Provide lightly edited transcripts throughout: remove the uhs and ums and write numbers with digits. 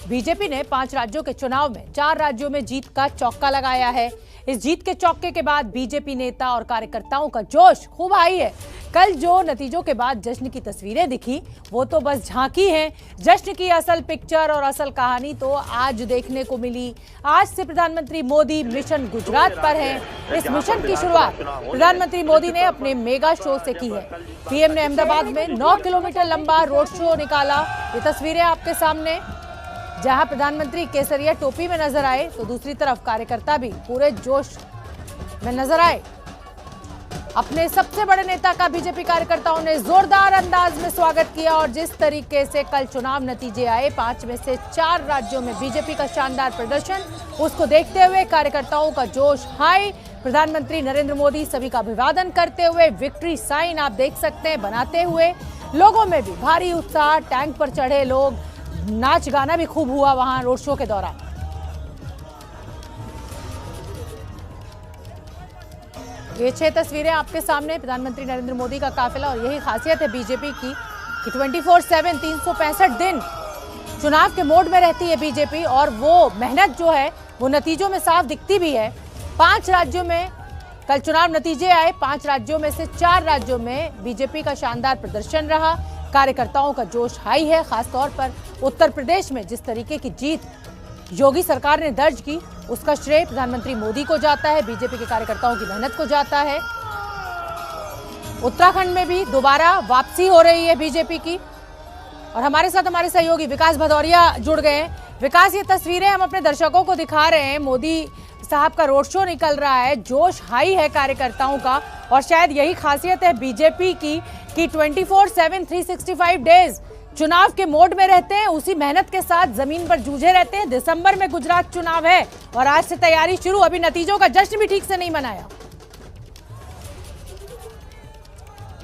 BJP ने 5 राज्यों के चुनाव में 4 राज्यों में जीत का चौका लगाया है। इस जीत के चौके के बाद बीजेपी नेता और कार्यकर्ताओं का जोश खूब हाई है। कल जो नतीजों के बाद जश्न की तस्वीरें दिखी वो तो बस झांकी हैं। जश्न की असल पिक्चर और असल कहानी तो आज देखने को मिली। आज से प्रधानमंत्री मोदी मिशन गुजरात पर हैं। इस मिशन की शुरुआत प्रधानमंत्री मोदी ने अपने मेगा शो से की है। पीएम ने अहमदाबाद में 9 किलोमीटर लंबा रोड शो निकाला। ये तस्वीरें आपके सामने, जहां प्रधानमंत्री केसरिया टोपी में नजर आए तो दूसरी तरफ कार्यकर्ता भी पूरे जोश में नजर आए। अपने सबसे बड़े नेता का बीजेपी कार्यकर्ताओं ने जोरदार अंदाज में स्वागत किया और जिस तरीके से कल चुनाव नतीजे आए, 5 में से 4 राज्यों में बीजेपी का शानदार प्रदर्शन, उसको देखते हुए कार्यकर्ताओं का जोश हाई। प्रधानमंत्री नरेंद्र मोदी सभी का अभिवादन करते हुए विक्ट्री साइन आप देख सकते हैं बनाते हुए। लोगों में भी भारी उत्साह, टैंक पर चढ़े लोग, नाच गाना भी खूब हुआ वहां रोड शो के दौरान। ये 6 तस्वीरें आपके सामने, प्रधानमंत्री नरेंद्र मोदी का काफिला। और यही खासियत है बीजेपी की कि 24/7 365 दिन चुनाव के मोड में रहती है बीजेपी और वो मेहनत जो है वो नतीजों में साफ दिखती भी है। 5 राज्यों में कल चुनाव नतीजे आए, 5 राज्यों में से 4 राज्यों में बीजेपी का शानदार प्रदर्शन रहा। कार्यकर्ताओं का जोश हाई है। खासतौर पर उत्तर प्रदेश में जिस तरीके की जीत योगी सरकार ने दर्ज की, उसका श्रेय प्रधानमंत्री मोदी को जाता है, बीजेपी के कार्यकर्ताओं की मेहनत को जाता है। उत्तराखंड में भी दोबारा वापसी हो रही है बीजेपी की और हमारे साथ हमारे सहयोगी विकास भदौरिया जुड़ गए हैं। विकास, ये तस्वीरें हम अपने दर्शकों को दिखा रहे हैं। मोदी साहब का रोड शो निकल रहा है, जोश हाई है कार्यकर्ताओं का और शायद यही खासियत है बीजेपी की कि 24/7 365 डेज चुनाव के मोड में रहते हैं, उसी मेहनत के साथ जमीन पर जूझे रहते हैं। दिसंबर में गुजरात चुनाव है और आज से तैयारी शुरू। अभी नतीजों का जश्न भी ठीक से नहीं मनाया।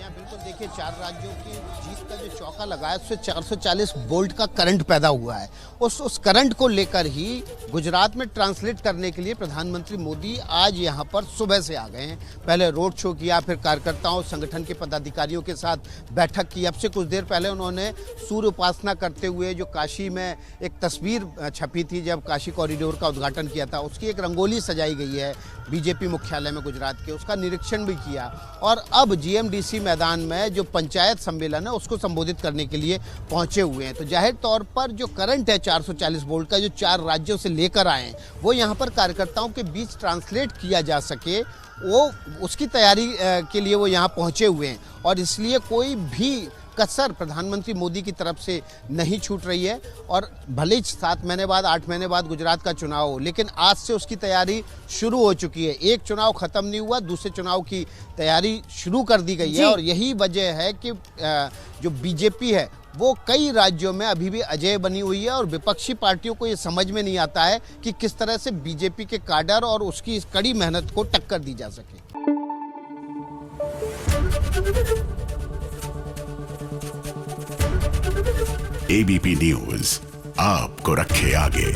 बिल्कुल, देखिए 4 राज्यों की जीत का जो चौका लगाया उससे 440 वोल्ट का करंट पैदा हुआ है। उस करंट को लेकर ही गुजरात में ट्रांसलेट करने के लिए प्रधानमंत्री मोदी आज यहाँ पर सुबह से आ गए हैं। पहले रोड शो किया, फिर कार्यकर्ताओं संगठन के पदाधिकारियों के साथ बैठक की। अब से कुछ देर पहले उन्होंने सूर्य उपासना करते हुए जो काशी में एक तस्वीर छपी थी जब काशी कॉरिडोर का उद्घाटन किया था, उसकी एक रंगोली सजाई गई है बीजेपी मुख्यालय में गुजरात के, उसका निरीक्षण भी किया और अब जीएमडीसी मैदान में जो पंचायत सम्मेलन है उसको संबोधित करने के लिए पहुंचे हुए हैं। तो जाहिर तौर पर जो करंट है 440 वोल्ट का जो 4 राज्यों से लेकर आए हैं वो यहाँ पर कार्यकर्ताओं के बीच ट्रांसलेट किया जा सके, वो उसकी तैयारी के लिए वो यहाँ पहुंचे हुए हैं और इसलिए कोई भी कसर प्रधानमंत्री मोदी की तरफ से नहीं छूट रही है। और भले ही 7 महीने बाद 8 महीने बाद गुजरात का चुनाव हो, लेकिन आज से उसकी तैयारी शुरू हो चुकी है। एक चुनाव खत्म नहीं हुआ, दूसरे चुनाव की तैयारी शुरू कर दी गई है और यही वजह है कि जो बीजेपी है वो कई राज्यों में अभी भी अजेय बनी हुई है और विपक्षी पार्टियों को ये समझ में नहीं आता है कि किस तरह से बीजेपी के काडर और उसकी इस कड़ी मेहनत को टक्कर दी जा सके। एबीपी न्यूज आपको रखे आगे।